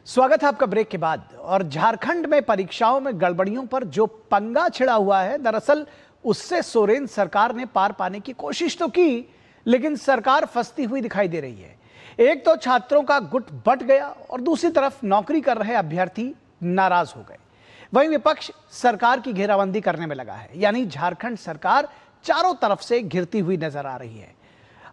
स्वागत है आपका ब्रेक के बाद। और झारखंड में परीक्षाओं में गड़बड़ियों पर जो पंगा छिड़ा हुआ है, दरअसल उससे सोरेन सरकार ने पार पाने की कोशिश तो की, लेकिन सरकार फंसती हुई दिखाई दे रही है। एक तो छात्रों का गुट बट गया और दूसरी तरफ नौकरी कर रहे अभ्यर्थी नाराज हो गए। वहीं विपक्ष सरकार की घेराबंदी करने में लगा है, यानी झारखंड सरकार चारों तरफ से घिरती हुई नजर आ रही है।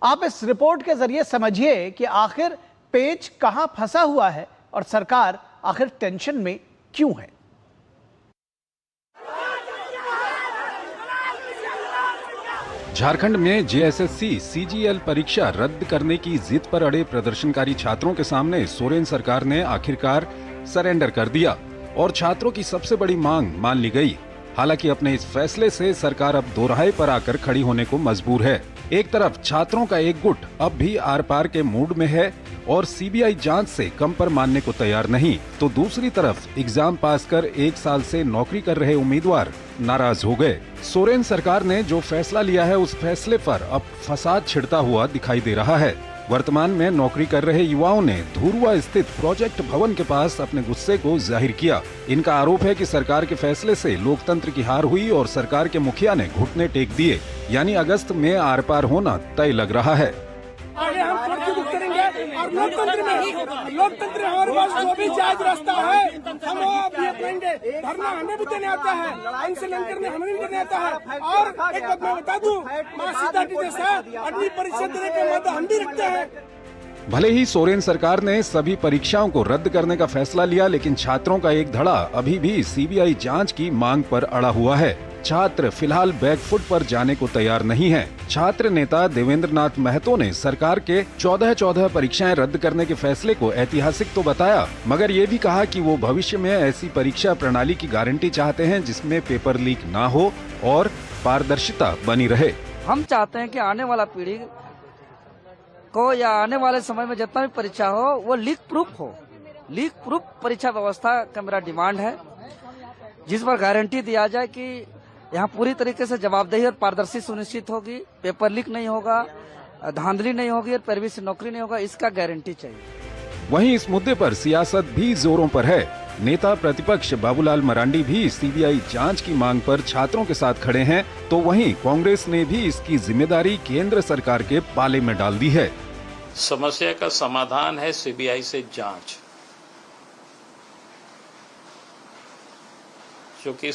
आप इस रिपोर्ट के जरिए समझिए कि आखिर पेच कहां फंसा हुआ है और सरकार आखिर टेंशन में क्यों है। झारखंड में जेएसएससी सीजीएल परीक्षा रद्द करने की जिद पर अड़े प्रदर्शनकारी छात्रों के सामने सोरेन सरकार ने आखिरकार सरेंडर कर दिया और छात्रों की सबसे बड़ी मांग मान ली गई। हालांकि अपने इस फैसले से सरकार अब दोराहे पर आकर खड़ी होने को मजबूर है। एक तरफ छात्रों का एक गुट अब भी आर पार के मूड में है और सीबीआई जांच से कम पर मानने को तैयार नहीं, तो दूसरी तरफ एग्जाम पास कर 1 साल से नौकरी कर रहे उम्मीदवार नाराज हो गए। सोरेन सरकार ने जो फैसला लिया है, उस फैसले पर अब फसाद छिड़ता हुआ दिखाई दे रहा है। वर्तमान में नौकरी कर रहे युवाओं ने धुरुआ स्थित प्रोजेक्ट भवन के पास अपने गुस्से को जाहिर किया। इनका आरोप है कि सरकार के फैसले से लोकतंत्र की हार हुई और सरकार के मुखिया ने घुटने टेक दिए, यानी अगस्त में आर पार होना तय लग रहा है। आगे हम सुरक्षित करेंगे और लोकतंत्र हमारे पास जो भी जायज रास्ता है हम वो अपनाएंगे। धरना हमें भी देने आता है, आंदोलन करने हमें भी देने आता है। और एक बात मैं बता दूं, मां सीता जी के साथ अग्नि परीक्षा देने का मत हम भी रखते हैं। भले ही सोरेन सरकार ने सभी परीक्षाओं को रद्द करने का फैसला लिया, लेकिन छात्रों का एक धड़ा अभी भी सीबीआई जांच की मांग पर अड़ा हुआ है। छात्र फिलहाल बैकफुट पर जाने को तैयार नहीं है। छात्र नेता देवेंद्र नाथ महतो ने सरकार के 14 परीक्षाएं रद्द करने के फैसले को ऐतिहासिक तो बताया, मगर ये भी कहा कि वो भविष्य में ऐसी परीक्षा प्रणाली की गारंटी चाहते हैं जिसमें पेपर लीक ना हो और पारदर्शिता बनी रहे। हम चाहते हैं कि आने वाला पीढ़ी को या आने वाले समय में जितना भी परीक्षा हो वो लीक प्रूफ हो। लीक प्रूफ परीक्षा व्यवस्था का मेरा डिमांड है, जिस पर गारंटी दिया जाए कि यहाँ पूरी तरीके से जवाबदेही और पारदर्शी सुनिश्चित होगी, पेपर लीक नहीं होगा, धांधली नहीं होगी और पैरवी से नौकरी नहीं होगा, इसका गारंटी चाहिए। वहीं इस मुद्दे पर सियासत भी जोरों पर है। नेता प्रतिपक्ष बाबूलाल मरांडी भी सीबीआई जांच की मांग पर छात्रों के साथ खड़े हैं, तो वहीं कांग्रेस ने भी इसकी जिम्मेदारी केंद्र सरकार के पाले में डाल दी है। समस्या का समाधान है सीबीआई से जांच, क्योंकि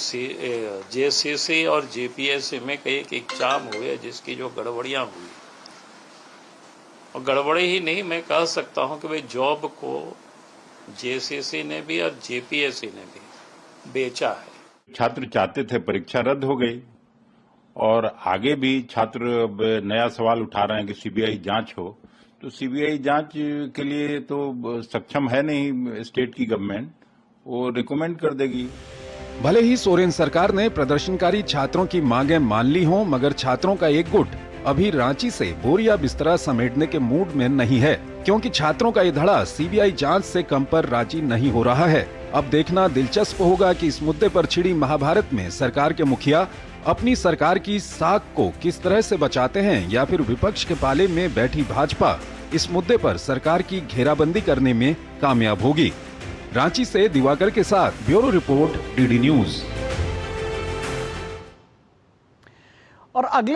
जेसीसी और जेपीएससी में कई एक एग्जाम हुए जिसकी जो गड़बड़ियां हुई, और गड़बड़ी ही नहीं, मैं कह सकता हूं कि भाई जॉब को जेसीसी ने भी और जेपीएससी ने भी बेचा है। छात्र चाहते थे परीक्षा रद्द हो गई और आगे भी छात्र अब नया सवाल उठा रहे हैं कि सीबीआई जांच हो, तो सीबीआई जांच के लिए तो सक्षम है नहीं स्टेट की गवर्नमेंट, वो रिकमेंड कर देगी। भले ही सोरेन सरकार ने प्रदर्शनकारी छात्रों की मांगें मान ली हों, मगर छात्रों का एक गुट अभी रांची से बोरिया बिस्तरा समेटने के मूड में नहीं है, क्योंकि छात्रों का ये धड़ा सीबीआई जांच से कम पर राजी नहीं हो रहा है। अब देखना दिलचस्प होगा कि इस मुद्दे पर छिड़ी महाभारत में सरकार के मुखिया अपनी सरकार की साख को किस तरह से बचाते हैं, या फिर विपक्ष के पाले में बैठी भाजपा इस मुद्दे पर सरकार की घेराबंदी करने में कामयाब होगी। रांची से दिवाकर के साथ ब्यूरो रिपोर्ट, डीडी न्यूज।